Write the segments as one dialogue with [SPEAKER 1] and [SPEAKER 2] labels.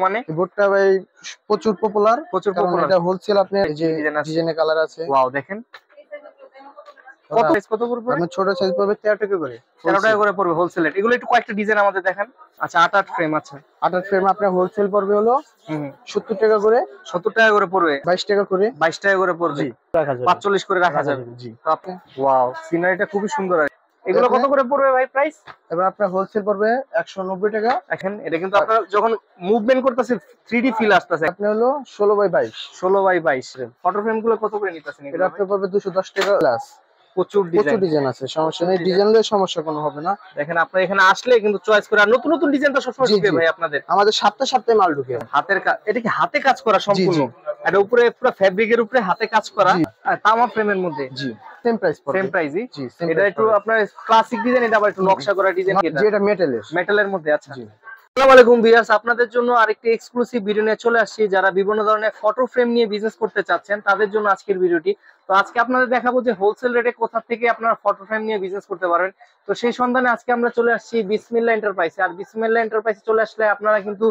[SPEAKER 1] মানে
[SPEAKER 2] বোর্ডটা ভাই প্রচুর পপুলার,
[SPEAKER 1] প্রচুর
[SPEAKER 2] কারণ
[SPEAKER 1] পপুলার
[SPEAKER 2] এটা হোলসেল আপনার যে ডিজাইনের কালার আছে।
[SPEAKER 1] ওয়াও দেখেন কত সাইজ কত পড়বে?
[SPEAKER 2] আপনার ছোট সাইজ পড়বে 13 টাকা করে,
[SPEAKER 1] 13 টাকা করে পড়বে হোলসেল রেট। এগুলো একটু কয়েকটা ডিজাইন আমাদের দেখান। আচ্ছা 8 ফ্রেম। আচ্ছা
[SPEAKER 2] 8 ফ্রেম আপনার হোলসেল পড়বে হলো
[SPEAKER 1] হুম
[SPEAKER 2] 70 টাকা করে,
[SPEAKER 1] 70 টাকা করে পড়বে,
[SPEAKER 2] 22 টাকা করে,
[SPEAKER 1] 22 টাকা করে পড়বে,
[SPEAKER 2] জি রাখা যাবে,
[SPEAKER 1] 45 করে রাখা যাবে।
[SPEAKER 2] জি।
[SPEAKER 1] তো আপনি ওয়াও সিনারিটা খুবই সুন্দর। এগুলো কত করে পড়বে ভাই প্রাইস?
[SPEAKER 2] এবার আপনার হোলসেল পড়বে 190 টাকা।
[SPEAKER 1] এখন এটা কিন্তু আপনার যখন মুভমেন্ট করতেছে 3D ফিল আসতেছে।
[SPEAKER 2] আপনি হলো 16x22,
[SPEAKER 1] 16x22 ফটো ফ্রেম গুলো কত করে নিতেছেন?
[SPEAKER 2] এটা আপনার পড়বে 210 টাকা প্লাস।
[SPEAKER 1] প্রচুর
[SPEAKER 2] ডিজাইন আছে, সমস্যা নেই, ডিজাইন নিয়ে সমস্যা কোনো হবে না।
[SPEAKER 1] দেখেন আপনারা এখানে আসলে কিন্তু চয়েস করে, আর নতুন নতুন ডিজাইন তো সবসময় ঢুকে ভাই আপনাদের।
[SPEAKER 2] আমাদের সপ্তাহে সপ্তাহে মাল ঢুকে।
[SPEAKER 1] হাতের কাজ, এটা কি হাতে কাজ করা সম্পূর্ণ? এটা উপরে পুরো ফেব্রিকের উপরে হাতে কাজ করা, আর তামা ফ্রেমের মধ্যে।
[SPEAKER 2] জি সেম প্রাইস পড়বে,
[SPEAKER 1] সেম প্রাইসই।
[SPEAKER 2] জি
[SPEAKER 1] এটা একটু আপনার ক্লাসিক ডিজাইন, এটা আবার একটু নকশা করা ডিজাইন,
[SPEAKER 2] যেটা
[SPEAKER 1] মেটালের মধ্যে। আচ্ছা
[SPEAKER 2] জি।
[SPEAKER 1] আসসালামু আলাইকুম ভিউয়ার্স, আপনাদের জন্য আরেকটি এক্সক্লুসিভ ভিডিও নিয়ে চলে আসছি। যারা বিভিন্ন ধরনের ফটো ফ্রেম নিয়ে বিজনেস করতে চাচ্ছেন তাদের জন্য আজকের ভিডিওটি। তো আজকে আপনাদের দেখাবো যে হোলসেল রেটে কোথা থেকে আপনারা ফটো ফ্রেম নিয়ে বিজনেস করতে পারবেন। তো সেই সন্ধানে আজকে আমরা চলে আসছি বিসমিল্লাহ এন্টারপ্রাইজে। আর বিসমিল্লাহ এন্টারপ্রাইজে চলে আসলে আপনারা কিন্তু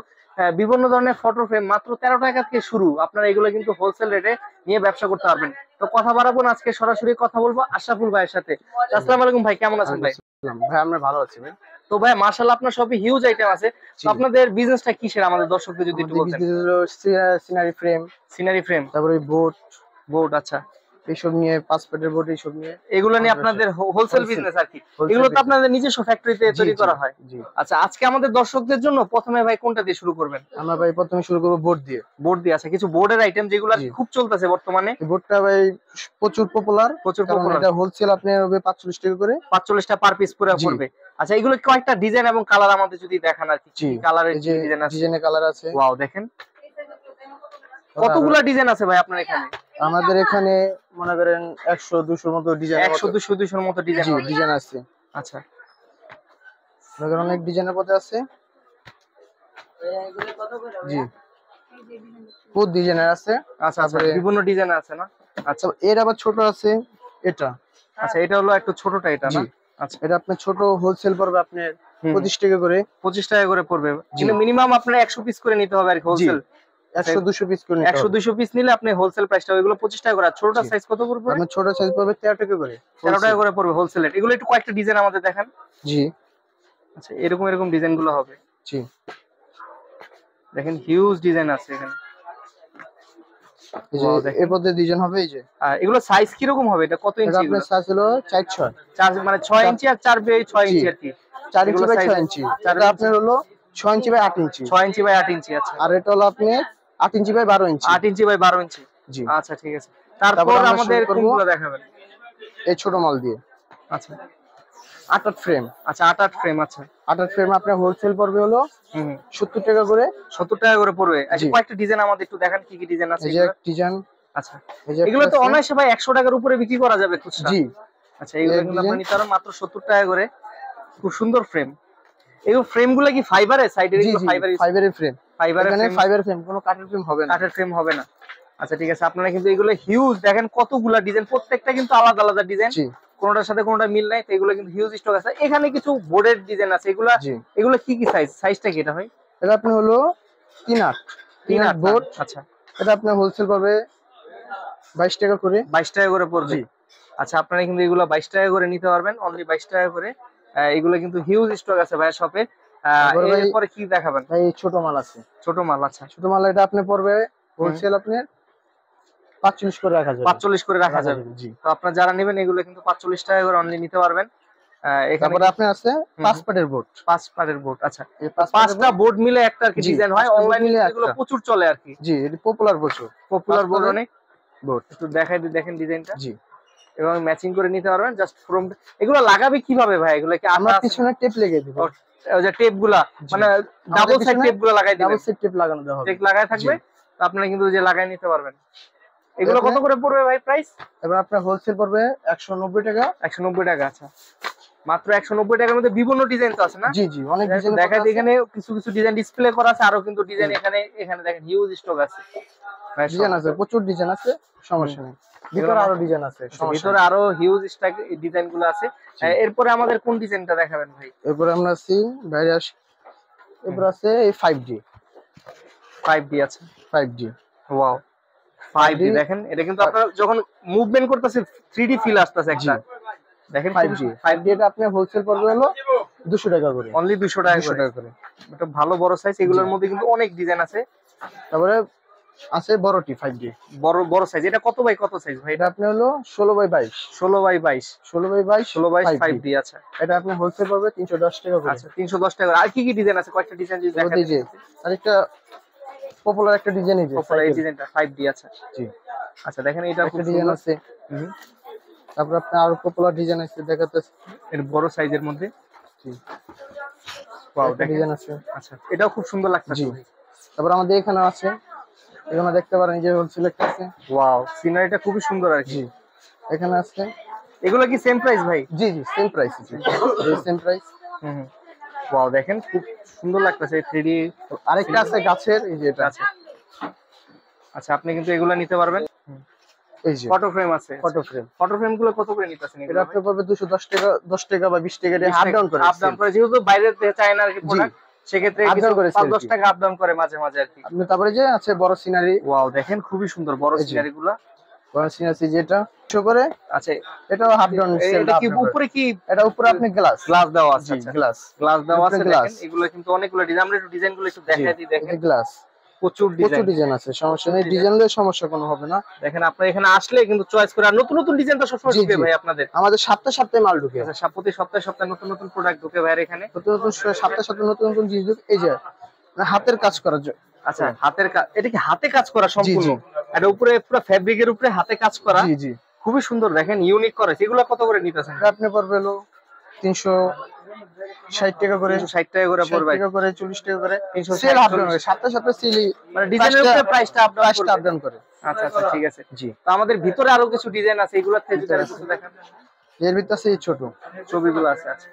[SPEAKER 1] বিভিন্ন ধরনের ফটো ফ্রেম মাত্র 13 টাকা থেকে শুরু, আপনারা এগুলো কিন্তু হোলসেল রেটে নিয়ে ব্যবসা করতে পারবেন। তো কথা বাড়াবো না, আজকে সরাসরি কথা বলবো আশরাফুল ভাইয়ের সাথে। আসসালামু আলাইকুম ভাই, কেমন আছেন ভাই?
[SPEAKER 2] ভাই আমরা ভালো আছি ভাই।
[SPEAKER 1] তো ভাই মাশাআল্লাহ আপনার শপে হিউজ আইটেম আছে। তো আপনাদের বিজনেসটা কিসের আমাদের দর্শকদের যদি একটু বলতেন।
[SPEAKER 2] বিজনেস হলো সিনারি ফ্রেম, তারপরে
[SPEAKER 1] বোর্ড আচ্ছা
[SPEAKER 2] এইসব নিয়ে, পাসপোর্টের বোর্ড এইসব নিয়ে,
[SPEAKER 1] এগুলো নিয়ে আপনাদের হোলসেল বিজনেস আর কি। এগুলো তো আপনাদের নিজস্ব ফ্যাক্টরিতে তৈরি করা হয়। আচ্ছা আজকে আমাদের দর্শকদের জন্য প্রথমে ভাই কোনটা দিয়ে শুরু করবেন?
[SPEAKER 2] আমরা ভাই প্রথমে শুরু করব বোর্ড দিয়ে।
[SPEAKER 1] আচ্ছা কিছু বোর্ডের আইটেম যেগুলো খুব চলতেছে বর্তমানে।
[SPEAKER 2] বোর্ডটা ভাই প্রচুর পপুলার, কারণ এটা হোলসেল আপনার হবে 45 টাকা করে,
[SPEAKER 1] 45 টাকা পার পিস পুরো পড়বে। আচ্ছা এগুলো কয়েকটা ডিজাইন এবং কালার আমাদের যদি দেখান আর কি, কালারের ডিজাইন আছে,
[SPEAKER 2] ডিজাইনের কালার আছে।
[SPEAKER 1] ওয়াও দেখেন কতগুলা ডিজাইন আছে ভাই আপনার এখানে?
[SPEAKER 2] আমাদের এখানে মনে করেন 100 200 মতো ডিজাইন,
[SPEAKER 1] 100 200 মতো ডিজাইন
[SPEAKER 2] আছে।
[SPEAKER 1] আচ্ছা
[SPEAKER 2] মনে করেন অনেক ডিজাইনের মধ্যে আছে, জি বহুত ডিজাইনের আছে।
[SPEAKER 1] আচ্ছা আচ্ছা বিভিন্ন ডিজাইন আছে না?
[SPEAKER 2] আচ্ছা এর আবার ছোট আছে এটা।
[SPEAKER 1] আচ্ছা এটা হলো একটু ছোটটা, এটা না?
[SPEAKER 2] আচ্ছা এটা আপনার ছোট হোলসেল পড়বে আপনার 25 টাকা করে,
[SPEAKER 1] 25 টাকা করে পড়বে, কিন্তু মিনিমাম আপনার 100 পিস করে নিতে হবে আর কি হোলসেল।
[SPEAKER 2] 100 200 পিস করে নিতে হবে,
[SPEAKER 1] 100 200 পিস নিলে আপনি হোলসেল প্রাইসটা ওইগুলো 25 টাকা করে। আর ছোটটা সাইজ কত পড়বে?
[SPEAKER 2] আপনার ছোট সাইজ পড়বে 13 টাকা করে,
[SPEAKER 1] 13 টাকা করে পড়বে হোলসেল রেট। এগুলো একটু কয়েকটা ডিজাইন আমাদের দেখান।
[SPEAKER 2] জি
[SPEAKER 1] আচ্ছা এরকম এরকম ডিজাইন গুলো হবে,
[SPEAKER 2] জি
[SPEAKER 1] দেখেন হিউজ ডিজাইন আছে এখানে।
[SPEAKER 2] এই যে এর মধ্যে ডিজাইন হবে এই যে।
[SPEAKER 1] আর এগুলো সাইজ কি রকম হবে? এটা কত ইঞ্চি?
[SPEAKER 2] আপনার সাইজ হলো 4
[SPEAKER 1] 4 মানে 6 ইঞ্চি আর 4 বাই 6 ইঞ্চি আর কি।
[SPEAKER 2] 4 ইঞ্চি বাই 6 ইঞ্চি, এটা আপনার হলো 6 inch by 8 inch,
[SPEAKER 1] 6 inch by 8 ইঞ্চি। আচ্ছা
[SPEAKER 2] আর এটা হলো আপনার 8 inch by 12 inch,
[SPEAKER 1] 8 inch by 12 ইঞ্চি।
[SPEAKER 2] জি
[SPEAKER 1] আচ্ছা ঠিক আছে। তারপর আমাদের কোনগুলো দেখাবেন?
[SPEAKER 2] এই ছোট মাল দিয়ে।
[SPEAKER 1] আচ্ছা
[SPEAKER 2] 8 ফ্রেম।
[SPEAKER 1] আচ্ছা 8 ফ্রেম। আচ্ছা
[SPEAKER 2] 8 ফ্রেম আপনার হোলসেল পড়বে হলো 70 টাকা করে,
[SPEAKER 1] 70 টাকা করে পড়বে। আচ্ছা কয়েকটা ডিজাইন আমাদের একটু দেখান, কি কি ডিজাইন আছে?
[SPEAKER 2] এই যে ডিজাইন।
[SPEAKER 1] আচ্ছা এগুলো তো অনায়াসে ভাই 100 টাকার উপরে বিক্রি করা যাবে খুচরা।
[SPEAKER 2] জি
[SPEAKER 1] আচ্ছা এগুলো কিন্তু আপনি নিতে পারেন মাত্র 70 টাকা করে। খুব সুন্দর ফ্রেম। এই ফ্রেমগুলো কি ফাইবারের? সাইডের এগুলো
[SPEAKER 2] ফাইবারের ফ্রেম, ফাইবারের ফ্রেম, কোনো কাঠের ফ্রেম হবে না,
[SPEAKER 1] কাঠের ফ্রেম হবে না। আচ্ছা ঠিক আছে, আপনারা কিন্তু এগুলো হিউজ দেখেন কতগুলা ডিজাইন, প্রত্যেকটা কিন্তু আলাদা আলাদা ডিজাইন, কোনটার সাথে কোনটা মিল নাই। তো এগুলো কিন্তু হিউজ স্টক আছে। এখানে কিছু বোর্ডের ডিজাইন আছে, এগুলো কি কি সাইজটা কি এটা ভাই?
[SPEAKER 2] এটা আপনি হলো 3/8 বোর্ড।
[SPEAKER 1] আচ্ছা
[SPEAKER 2] এটা আপনার হোলসেল পাবে 22 টাকা করে,
[SPEAKER 1] 22 টাকা করে পড়বে। আচ্ছা আপনারা কিন্তু এগুলো 22 টাকা করে নিতে পারবেন, অনলি 22 টাকা করে। এগুলো কিন্তু হিউজ স্টক আছে ভাইয়ের শপে। এরপরে কি দেখাবেন?
[SPEAKER 2] ভাই ছোট মাল আছে,
[SPEAKER 1] ছোট মাল। আচ্ছা
[SPEAKER 2] ছোট মাল এটা আপনি পড়বে হোলসেল আপনার 45 করে রাখা যাবে,
[SPEAKER 1] 45 করে রাখা যাবে।
[SPEAKER 2] জি
[SPEAKER 1] তো আপনারা যারা নেবেন এগুলো কিন্তু 45 টাকা করে অনলি নিতে পারবেন।
[SPEAKER 2] তারপরে আপনার আছে 5 পার্টের বোর্ড,
[SPEAKER 1] 5 পার্টের বোর্ড। আচ্ছা 5টা বোর্ড মিলে একটা কি ডিজাইন হয়, অনলাইনে এগুলো প্রচুর চলে আর কি।
[SPEAKER 2] জি এটা পপুলার
[SPEAKER 1] বোর্ড অনেক বোর্ড। একটু দেখাই দিই, দেখেন ডিজাইনটা।
[SPEAKER 2] জি
[SPEAKER 1] এবং ম্যাচিং করে নিতে পারবেন জাস্ট ফ্রম। এগুলো লাগাবে কিভাবে ভাই? এগুলো কি
[SPEAKER 2] আমরা পিছনে টেপ লাগিয়ে দেব,
[SPEAKER 1] ওই যে টেপগুলা মানে ডাবল সাইড টেপগুলো লাগাই দিবেন,
[SPEAKER 2] ডাবল সাইড টেপ লাগানো দেওয়া হবে,
[SPEAKER 1] টেপ লাগায় থাকবে। তো আপনারা কিন্তু যে লাগাই নিতে পারবেন। এগুলো কত করে পড়বে ভাই প্রাইস?
[SPEAKER 2] এবার আপনার হোলসেল পড়বে 190 টাকা,
[SPEAKER 1] 190 টাকা। আচ্ছা মাত্র 190 টাকার মধ্যে বিভিন্ন ডিজাইন তো আছে না?
[SPEAKER 2] জি জি অনেক ডিজাইন
[SPEAKER 1] দেখাই, এখানে কিছু কিছু ডিজাইন ডিসপ্লে করা আছে, আরো কিন্তু ডিজাইন এখানে দেখেন হিউজ স্টক আছে,
[SPEAKER 2] ডিজাইন আছে, প্রচুর ডিজাইন আছে, সমস্যা নেই। ভিতরে আরো ডিজাইন আছে,
[SPEAKER 1] ভিতরে আরো হিউজ স্টক ডিজাইন গুলো আছে। এরপরে আমাদের কোন ডিজাইনটা দেখাবেন ভাই?
[SPEAKER 2] এরপরে আমরা আছি ভাইরাস, এরপর আছে এই 5D।
[SPEAKER 1] 5D আছে।
[SPEAKER 2] 5D
[SPEAKER 1] ওয়াও 5D দেখেন, এটা কিন্তু আপনারা যখন মুভমেন্ট করতেছে 3D ফিল আসতেছে একটা। দেখেন
[SPEAKER 2] 5D এটা আপনার হোলসেল পড়বে হলো 200 টাকা করে,
[SPEAKER 1] অনলি 200 টাকা
[SPEAKER 2] 200 টাকা করে।
[SPEAKER 1] এটা ভালো বড় সাইজ, এগুলোর মধ্যে কিন্তু অনেক ডিজাইন আছে।
[SPEAKER 2] তারপরে আছে বড়টি 5D,
[SPEAKER 1] বড় বড় সাইজ। এটা কত বাই কত সাইজ ভাই?
[SPEAKER 2] এটা আপনি হলো 16x22,
[SPEAKER 1] 16x22,
[SPEAKER 2] 16x22
[SPEAKER 1] 5D আচ্ছা।
[SPEAKER 2] এটা আপনি হোলসেল পড়বে 310 টাকা করে।
[SPEAKER 1] আচ্ছা 310 টাকা। আর কি কি ডিজাইন আছে, কয়টা ডিজাইন যদি দেখান?
[SPEAKER 2] এই যে আরেকটা পপুলার একটা ডিজাইন এই যে
[SPEAKER 1] এই ডিজাইনটা 5D আছে।
[SPEAKER 2] জি
[SPEAKER 1] আচ্ছা দেখেন এটা
[SPEAKER 2] একটা ডিজাইন আছে। তারপর আপনি আরো পপুলার ডিজাইন আছে দেখাতেছি,
[SPEAKER 1] এর বড় সাইজের মধ্যে।
[SPEAKER 2] জি
[SPEAKER 1] ওয়াও
[SPEAKER 2] একটা ডিজাইন আছে।
[SPEAKER 1] আচ্ছা এটাও খুব সুন্দর লাগতেছে।
[SPEAKER 2] জি তারপর আমাদের এখানে আছে, এখানে দেখতে পারেন যে হোলসেল একটা আছে।
[SPEAKER 1] ওয়াও সিনারিটা খুবই সুন্দর আর কি।
[SPEAKER 2] জি এখানে আছে।
[SPEAKER 1] এগুলো কি সেম প্রাইস ভাই?
[SPEAKER 2] জি জি সেম প্রাইস, জি এই সেম প্রাইস।
[SPEAKER 1] ওয়াও দেখেন খুব সুন্দর লাগতেছে 3D।
[SPEAKER 2] আরেকটা আছে গাছের, এই যে এটা
[SPEAKER 1] আছে। আচ্ছা আপনি কিন্তু এগুলো নিতে পারবেন।
[SPEAKER 2] এই যে
[SPEAKER 1] ফটো ফ্রেম আছে। ফটো ফ্রেম গুলো কত করে নিতেছেন এগুলো?
[SPEAKER 2] এটা আপনি পড়বে 210 টাকা, 10 টাকা বা 20 টাকা দিয়ে আপ ডাউন করে।
[SPEAKER 1] আপ ডাউন করে, যেহেতু বাইরে থেকে চায়না আর কি প্রোডাক্ট, সেক্ষেত্রে কিছু 5-10 টাকা আপ ডাউন করে মাঝে মাঝে আর কি।
[SPEAKER 2] আপনি তারপরে যে আছে বড় সিনারি।
[SPEAKER 1] ওয়াও দেখেন খুবই সুন্দর বড় সিনারি গুলো।
[SPEAKER 2] বড় সিনারি যেটা শো করে।
[SPEAKER 1] আচ্ছা
[SPEAKER 2] এটাও হাফ ডাউন।
[SPEAKER 1] এটা কি উপরে কি?
[SPEAKER 2] এটা উপরে আপনি গ্লাস
[SPEAKER 1] দেওয়া আছে।
[SPEAKER 2] আচ্ছা
[SPEAKER 1] গ্লাস দেওয়া আছে। দেখেন এগুলো কিন্তু অনেকগুলো ডিজাইন, আমরা একটু ডিজাইন গুলো একটু দেখাই দিই। দেখেন
[SPEAKER 2] গ্লাস
[SPEAKER 1] প্রচুর
[SPEAKER 2] ডিজাইন আছে, সমস্যা নেই, ডিজাইনের সমস্যা কোনো হবে না।
[SPEAKER 1] দেখেন আপনারা এখানে আসলে কিন্তু চয়েস করে, আর নতুন নতুন ডিজাইন তো সবসময় ঢুকে ভাই আপনাদের।
[SPEAKER 2] আমাদের সপ্তাহে মাল ঢুকে।
[SPEAKER 1] আচ্ছা প্রতি সপ্তাহে নতুন নতুন প্রোডাক্ট ঢুকে ভাই এখানে।
[SPEAKER 2] নতুন সপ্তাহে নতুন নতুন জিনিস ঢুকে। এই যে হাতের কাজ করার জন্য।
[SPEAKER 1] আচ্ছা হাতের কাজ, এটা কি হাতে কাজ করা সম্পূর্ণ? এটা উপরে পুরো ফেব্রিকের উপরে হাতে কাজ করা।
[SPEAKER 2] জি জি
[SPEAKER 1] খুবই সুন্দর দেখেন, ইউনিক করেছে। এগুলো কত করে নিতেছেন?
[SPEAKER 2] আপনি পড়বে হলো 360 টাকা করে,
[SPEAKER 1] 360 টাকা করে পড়বে,
[SPEAKER 2] 40 টাকা করে।
[SPEAKER 1] 360
[SPEAKER 2] সেল আপ ডাউন করে সপ্তাহে সিলি,
[SPEAKER 1] মানে ডিজাইনের উপরে প্রাইসটা আপ
[SPEAKER 2] ডাউন করে।
[SPEAKER 1] আচ্ছা আচ্ছা ঠিক আছে। জি তো আমাদের ভিতরে আরো কিছু ডিজাইন আছে, এগুলোর থেকে যদি কিছু দেখান।
[SPEAKER 2] এর ভিতরে আছে এই ছোট
[SPEAKER 1] ছবিগুলো আছে। আচ্ছা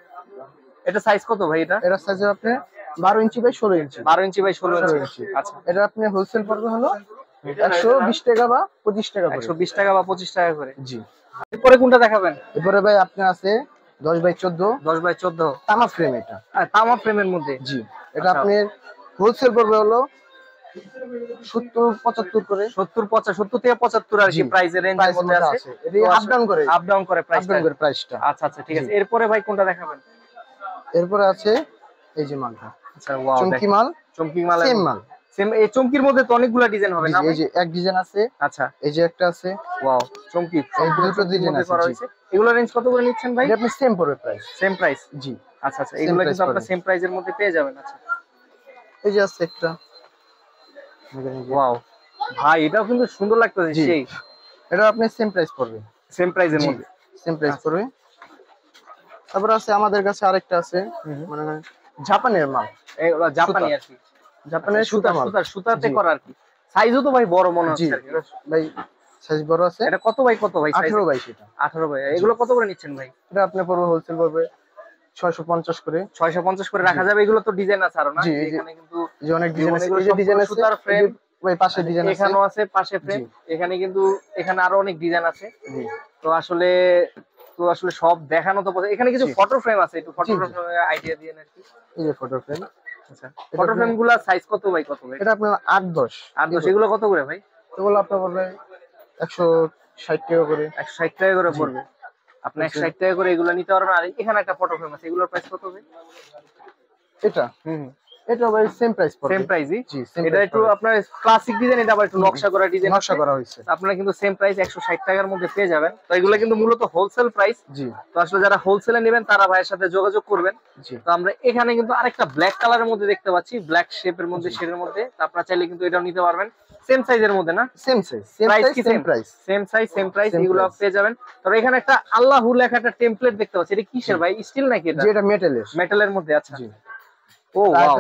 [SPEAKER 1] এটা সাইজ কত ভাই? এটা
[SPEAKER 2] সাইজ আপনি 12 inch by 16 inch.
[SPEAKER 1] 12 inch by 16 ইঞ্চি। আচ্ছা
[SPEAKER 2] এটা আপনি হোলসেল পড়বে হলো 120 টাকা বা 25 টাকা করে।
[SPEAKER 1] 120 টাকা বা 25 টাকা করে।
[SPEAKER 2] জি
[SPEAKER 1] এরপরে কোনটা দেখাবেন?
[SPEAKER 2] এরপরে ভাই আপনার আছে 10 বাই 14।
[SPEAKER 1] 10 বাই 14
[SPEAKER 2] তামা ফ্রেম। এটা
[SPEAKER 1] তামা ফ্রেমের মধ্যে।
[SPEAKER 2] জি এটা আপনি হোলসেল পড়বে হলো 70-75 করে।
[SPEAKER 1] 70 থেকে 75 আর কি প্রাইসের রেঞ্জের মধ্যে আছে।
[SPEAKER 2] এটা আপ ডাউন করে প্রাইসটা।
[SPEAKER 1] আচ্ছা আচ্ছা ঠিক আছে। এরপরে ভাই কোনটা দেখাবেন?
[SPEAKER 2] এরপরে আছে এই যে মালটা।
[SPEAKER 1] আচ্ছা ওয়াও
[SPEAKER 2] চমকি মাল সেম মাল।
[SPEAKER 1] সেম এই চমকির মধ্যে তো অনেকগুলো ডিজাইন হবে না?
[SPEAKER 2] এই যে এক ডিজাইন আছে।
[SPEAKER 1] আচ্ছা
[SPEAKER 2] এই যে একটা আছে।
[SPEAKER 1] ওয়াও চমকি,
[SPEAKER 2] এই দুটো ডিজাইন আছে।
[SPEAKER 1] এগুলো রেঞ্জ কত করে নিচ্ছেন ভাই?
[SPEAKER 2] এটা আপনি সেম পড়বে প্রাইস।
[SPEAKER 1] Same price?
[SPEAKER 2] জি
[SPEAKER 1] আচ্ছা আচ্ছা এগুলো কিন্তু আপনারা সেম প্রাইসের মধ্যে পেয়ে যাবেন। আচ্ছা
[SPEAKER 2] এই যে আছে একটা।
[SPEAKER 1] ওয়াও ভাই এটাও কিন্তু সুন্দর লাগতেছে সেই।
[SPEAKER 2] এটা আপনি সেম প্রাইস পড়বে।
[SPEAKER 1] সেম প্রাইসের মধ্যে?
[SPEAKER 2] সেম প্রাইস পড়বে। তারপর আছে আমাদের কাছে আরেকটা আছে, মানে জাপানের মাল।
[SPEAKER 1] এগুলো জাপানি আর কি,
[SPEAKER 2] জাপানের
[SPEAKER 1] সুতাতে করা আর কি। সাইজও তো ভাই বড় মনে হচ্ছে আর কি
[SPEAKER 2] ভাই, সাইজ বড় আছে।
[SPEAKER 1] এটা কত বাই কত ভাই?
[SPEAKER 2] 18 বাই সেটা।
[SPEAKER 1] 18 বাই। এগুলো কত করে নিচ্ছেন ভাই?
[SPEAKER 2] এটা আপনি পড়বে হোলসেল পড়বে 650 করে।
[SPEAKER 1] 650 করে রাখা যাবে। এগুলো তো ডিজাইন আছে আরো না? এখানে কিন্তু
[SPEAKER 2] যে অনেক ডিজাইন আছে। এই যে ডিজাইন আছে সুতার ফ্রেম, ওই পাশে ডিজাইন আছে,
[SPEAKER 1] এখানেও আছে পাশে ফ্রেম। এখানে কিন্তু এখানে আরো অনেক ডিজাইন আছে।
[SPEAKER 2] জি
[SPEAKER 1] তো আসলে সব দেখানো তো এখানে কিছু ফটো ফ্রেম আছে, একটু ফটো ফ্রেম আইডিয়া দিয়ে নাকি?
[SPEAKER 2] এই যে ফটো ফ্রেম।
[SPEAKER 1] আচ্ছা ফটো ফ্রেম গুলা সাইজ কত বাই কত ভাই?
[SPEAKER 2] এটা আপনার 8-10।
[SPEAKER 1] এগুলো কত করে ভাই?
[SPEAKER 2] এগুলো আপনার পড়বে 160 টাকা করে।
[SPEAKER 1] 160 টাকা করে পড়বে। আপনি 160 টাকা করে এগুলো নিতে পারবেন। আর এখানে একটা ফটো ফ্রেম আছে, এগুলোর প্রাইস কত ভাই?
[SPEAKER 2] এটা এটা ভাই সেম প্রাইস পড়বে।
[SPEAKER 1] সেম প্রাইসই?
[SPEAKER 2] জি
[SPEAKER 1] এটা একটু আপনার ক্লাসিক ডিজাইন, এটা আবার একটু নকশা করা ডিজাইন,
[SPEAKER 2] নকশা করা হয়েছে।
[SPEAKER 1] আপনারা কিন্তু সেম প্রাইস 160 টাকার মধ্যে পেয়ে যাবেন। তো এগুলো কিন্তু মূলত হোলসেল প্রাইস।
[SPEAKER 2] জি
[SPEAKER 1] তো আসলে যারা হোলসেলে নেবেন তারা ভাইয়ের সাথে যোগাযোগ করবেন।
[SPEAKER 2] জি
[SPEAKER 1] তো আমরা এখানে কিন্তু আরেকটা ব্ল্যাক কালারের মধ্যে দেখতে পাচ্ছি, ব্ল্যাক শেপের মধ্যে, শেডের মধ্যে। তো আপনারা চাইলে কিন্তু এটাও নিতে পারবেন। সেম সাইজের মধ্যে না?
[SPEAKER 2] সেম সাইজ,
[SPEAKER 1] প্রাইস কি same
[SPEAKER 2] price?
[SPEAKER 1] Same size same price, এগুলো পেয়ে যাবেন। তবে এখানে একটা আল্লাহু লেখা একটা টেমপ্লেট দেখতে পাচ্ছি। এটা কিসের ভাই? স্টিল নাকি এটা?
[SPEAKER 2] জি এটা মেটালের।
[SPEAKER 1] মেটালের মধ্যে। আচ্ছা
[SPEAKER 2] জি
[SPEAKER 1] ও ওয়াও,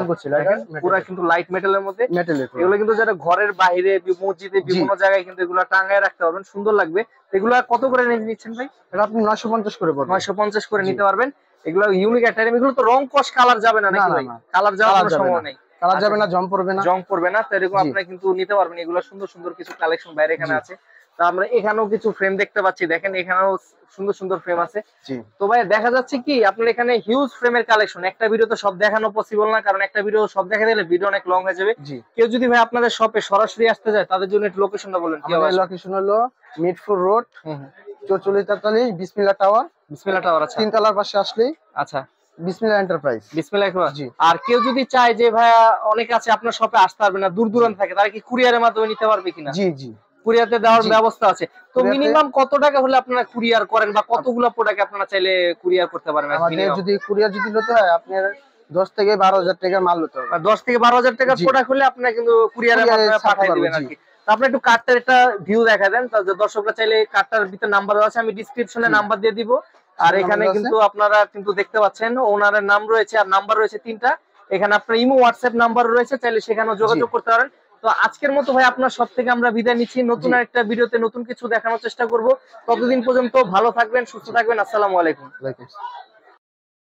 [SPEAKER 2] পুরো
[SPEAKER 1] কিন্তু লাইট মেটালের মধ্যে।
[SPEAKER 2] মেটালের।
[SPEAKER 1] এগুলো কিন্তু যারা ঘরের বাইরে, মসজিদে, বিভিন্ন জায়গায় কিন্তু এগুলো টাঙায় রাখতে পারবেন, সুন্দর লাগবে। এগুলো কত করে নিচ্ছেন ভাই?
[SPEAKER 2] এটা আপনি 950 করে পড়বে।
[SPEAKER 1] 950 করে নিতে পারবেন। এগুলো ইউনিক একটা আইটেম। এগুলো তো রং কস কালার যাবে না নাকি ভাই? কালার যাওয়ার কোনো সম্ভাবনা নেই।
[SPEAKER 2] কালার যাবে না, জং পড়বে না।
[SPEAKER 1] জং পড়বে না। তো এরকম আপনারা কিন্তু নিতে পারবেন। এগুলো সুন্দর সুন্দর কিছু কালেকশন বাইরে এখানে আছে। তো তা আমরা এখানেও কিছু ফ্রেম দেখতে পাচ্ছি, দেখেন এখানেও সুন্দর সুন্দর ফ্রেম আছে।
[SPEAKER 2] জি
[SPEAKER 1] তো ভাই দেখা যাচ্ছে কি আপনার এখানে হিউজ ফ্রেমের কালেকশন, একটা ভিডিওতে সব দেখানো পসিবল না, কারণ একটা ভিডিও সব দেখা দিলে ভিডিও অনেক লং হয়ে যাবে।
[SPEAKER 2] জি।
[SPEAKER 1] কেউ যদি ভাই আপনাদের শপে সরাসরি আসতে যায় তাদের জন্য একটু লোকেশনটা বলেন। কি
[SPEAKER 2] আমাদের লোকেশন হলো মিটফুর রোড 4443 বিসমিল্লাহ টাওয়ার।
[SPEAKER 1] বিসমিল্লাহ টাওয়ার। আচ্ছা
[SPEAKER 2] তিনতলার পাশে আসলেই
[SPEAKER 1] আচ্ছা,
[SPEAKER 2] বিসমিল্লাহ এন্টারপ্রাইজ।
[SPEAKER 1] বিসমিল্লাহ।
[SPEAKER 2] জি।
[SPEAKER 1] আর কেউ যদি চায় যে ভাইয়া অনেক আছে আপনার শপে আসতে পারবে না, দূর দূরান্ত থাকে, তারা কি কুরিয়ারের মাধ্যমে নিতে পারবে কিনা?
[SPEAKER 2] জি জি
[SPEAKER 1] কুরিয়ারতে দেওয়ার
[SPEAKER 2] জি।
[SPEAKER 1] ব্যবস্থা আছে। তো
[SPEAKER 2] কুরিয়ারতে-
[SPEAKER 1] মিনিমাম কত টাকা হলে আপনারা কুরিয়ার করেন বা কতগুলো প্রোডাক্ট আপনারা চাইলে কুরিয়ার করতে পারবেন?
[SPEAKER 2] আমাদের যদি কুরিয়ার যদি নিতে হয় আপনার 10 থেকে 12,000 টাকা মাল নিতে হবে।
[SPEAKER 1] 10 থেকে 12,000 টাকার
[SPEAKER 2] জি।
[SPEAKER 1] প্রোডাক্ট হলে আপনারা কিন্তু কুরিয়ারের
[SPEAKER 2] কুরিয়ারে
[SPEAKER 1] মাধ্যমে
[SPEAKER 2] ছাড়তে
[SPEAKER 1] পাঠিয়ে
[SPEAKER 2] পারবো,
[SPEAKER 1] দিবেন
[SPEAKER 2] জি।
[SPEAKER 1] আর কি। তো আপনি একটু কার্ডটার একটা ভিউ দেখা দেন, তাহলে দর্শকরা চাইলে কার্ডটার ভিতরে নাম্বার দেওয়া আছে, আমি ডেসক্রিপশনে
[SPEAKER 2] জি।
[SPEAKER 1] নাম্বার দিয়ে দিব। আর
[SPEAKER 2] নাম্বার
[SPEAKER 1] এখানে
[SPEAKER 2] দেওয়া আছে।
[SPEAKER 1] কিন্তু আপনারা কিন্তু দেখতে পাচ্ছেন ওনারের নাম রয়েছে আর নাম্বার রয়েছে 3টা। এখানে আপনার ইমো হোয়াটসঅ্যাপ নাম্বার রয়েছে, চাইলে সেখানেও যোগাযোগ করতে পারেন। তো আজকের মতো ভাই আপনার সব থেকে আমরা বিদায় নিচ্ছি, নতুন
[SPEAKER 2] জি।
[SPEAKER 1] একটা ভিডিওতে নতুন কিছু দেখানোর চেষ্টা করব। ততদিন পর্যন্ত ভালো থাকবেন, সুস্থ থাকবেন। আসসালামু আলাইকুম।
[SPEAKER 2] ওয়ালাইকুম আসসালাম।